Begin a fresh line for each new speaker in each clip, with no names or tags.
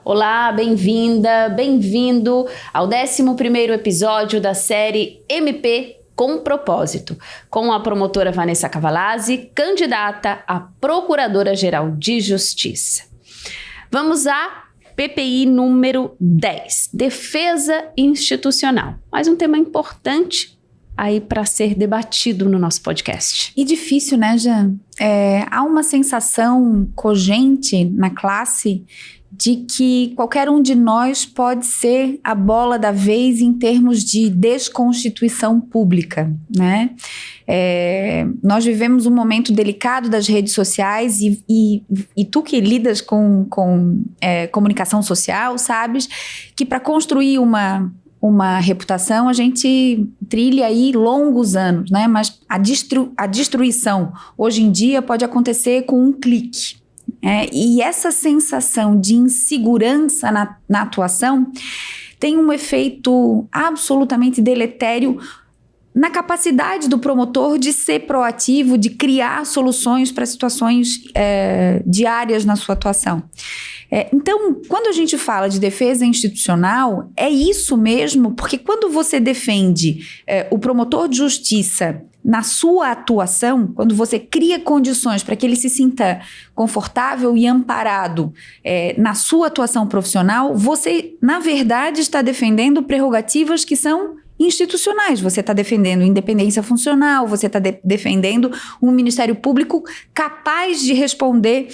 Olá, bem-vinda, bem-vindo ao 11º episódio da série MP com Propósito, com a promotora Vanessa Cavalazzi, candidata a Procuradora-Geral de Justiça. Vamos à PPI número 10, Defesa Institucional. Mais um tema importante aí para ser debatido no nosso podcast.
E difícil, né, Jean? Há uma sensação cogente na classe de que qualquer um de nós pode ser a bola da vez em termos de desconstituição pública, né? Nós vivemos um momento delicado das redes sociais e tu que lidas com comunicação social, sabes que para construir uma reputação a gente trilha aí longos anos, né? Mas a destruição hoje em dia pode acontecer com um clique. E essa sensação de insegurança na atuação tem um efeito absolutamente deletério na capacidade do promotor de ser proativo, de criar soluções para situações diárias na sua atuação. Então, quando a gente fala de defesa institucional, é isso mesmo, porque quando você defende o promotor de justiça na sua atuação, quando você cria condições para que ele se sinta confortável e amparado na sua atuação profissional, você, na verdade, está defendendo prerrogativas que são institucionais. Você está defendendo independência funcional, você está defendendo um Ministério Público capaz de responder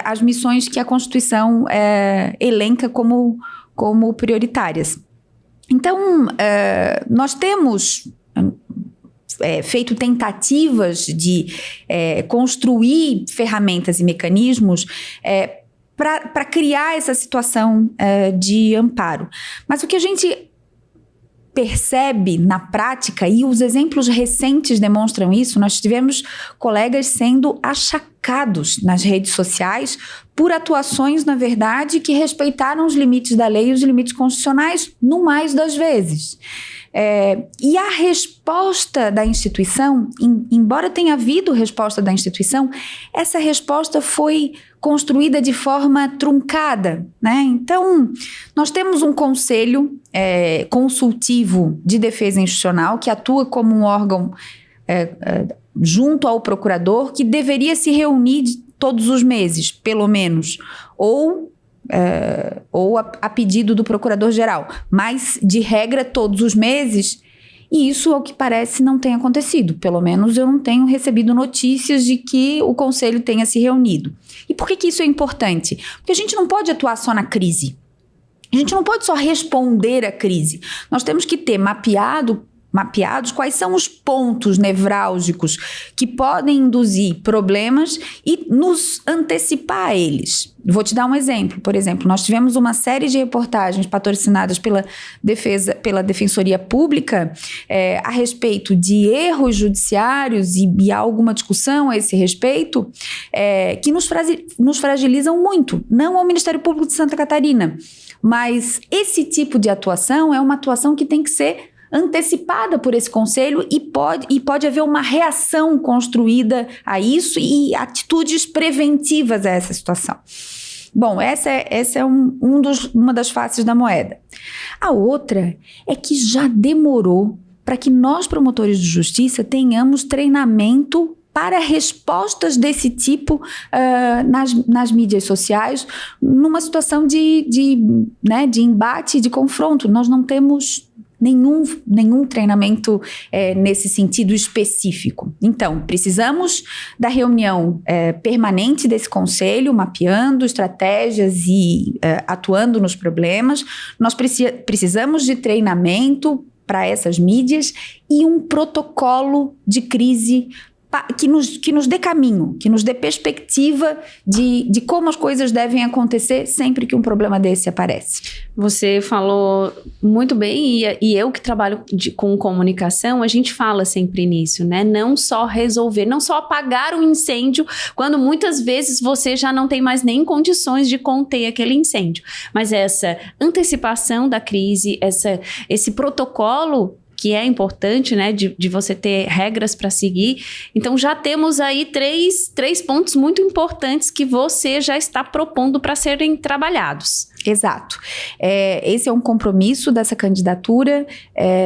às missões que a Constituição elenca como prioritárias. Então, nós temos feito tentativas de construir ferramentas e mecanismos para criar essa situação de amparo. Mas o que a gente percebe na prática, e os exemplos recentes demonstram isso, nós tivemos colegas sendo achacados nas redes sociais por atuações, na verdade, que respeitaram os limites da lei e os limites constitucionais no mais das vezes. E a resposta da instituição, embora tenha havido resposta da instituição, essa resposta foi construída de forma truncada, né? Então, nós temos um conselho consultivo de defesa institucional que atua como um órgão junto ao procurador, que deveria se reunir todos os meses, pelo menos, ou a pedido do procurador-geral, mas de regra todos os meses, e isso, ao que parece, não tem acontecido. Pelo menos eu não tenho recebido notícias de que o conselho tenha se reunido. E por que isso é importante? Porque a gente não pode atuar só na crise. A gente não pode só responder à crise. Nós temos que ter mapeados quais são os pontos nevrálgicos que podem induzir problemas e nos antecipar a eles. Vou te dar um exemplo. Por exemplo, nós tivemos uma série de reportagens patrocinadas pela Defensoria Pública a respeito de erros judiciários e há alguma discussão a esse respeito que nos fragilizam muito, não ao Ministério Público de Santa Catarina, mas esse tipo de atuação é uma atuação que tem que ser antecipada por esse conselho e pode haver uma reação construída a isso e atitudes preventivas a essa situação. Bom, essa é uma das faces da moeda. A outra é que já demorou para que nós, promotores de justiça, tenhamos treinamento para respostas desse tipo nas mídias sociais, numa situação de embate, de confronto. Nós não temos nenhum treinamento nesse sentido específico. Então, precisamos da reunião permanente desse conselho, mapeando estratégias e atuando nos problemas. Nós precisamos de treinamento para essas mídias e um protocolo de crise que nos dê caminho, que nos dê perspectiva de como as coisas devem acontecer sempre que um problema desse aparece.
Você falou muito bem, e eu que trabalho com comunicação, a gente fala sempre nisso, né? Não só resolver, não só apagar o incêndio, quando muitas vezes você já não tem mais nem condições de conter aquele incêndio. Mas essa antecipação da crise, esse protocolo que é importante, né, de você ter regras para seguir. Então já temos aí três pontos muito importantes que você já está propondo para serem trabalhados.
Exato. Esse é um compromisso dessa candidatura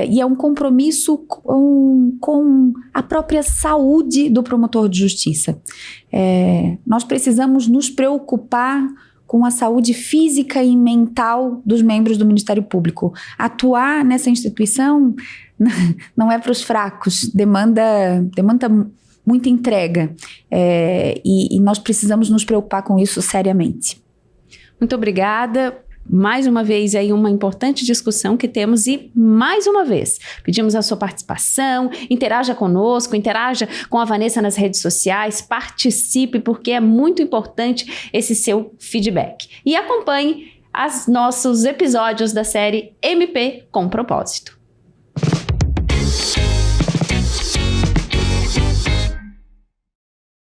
e é um compromisso com a própria saúde do promotor de justiça. Nós precisamos nos preocupar com a saúde física e mental dos membros do Ministério Público. Atuar nessa instituição não é para os fracos, demanda muita entrega, e nós precisamos nos preocupar com isso seriamente.
Muito obrigada. Mais uma vez aí uma importante discussão que temos e mais uma vez pedimos a sua participação, interaja conosco, interaja com a Vanessa nas redes sociais, participe porque é muito importante esse seu feedback. E acompanhe os nossos episódios da série MP com Propósito.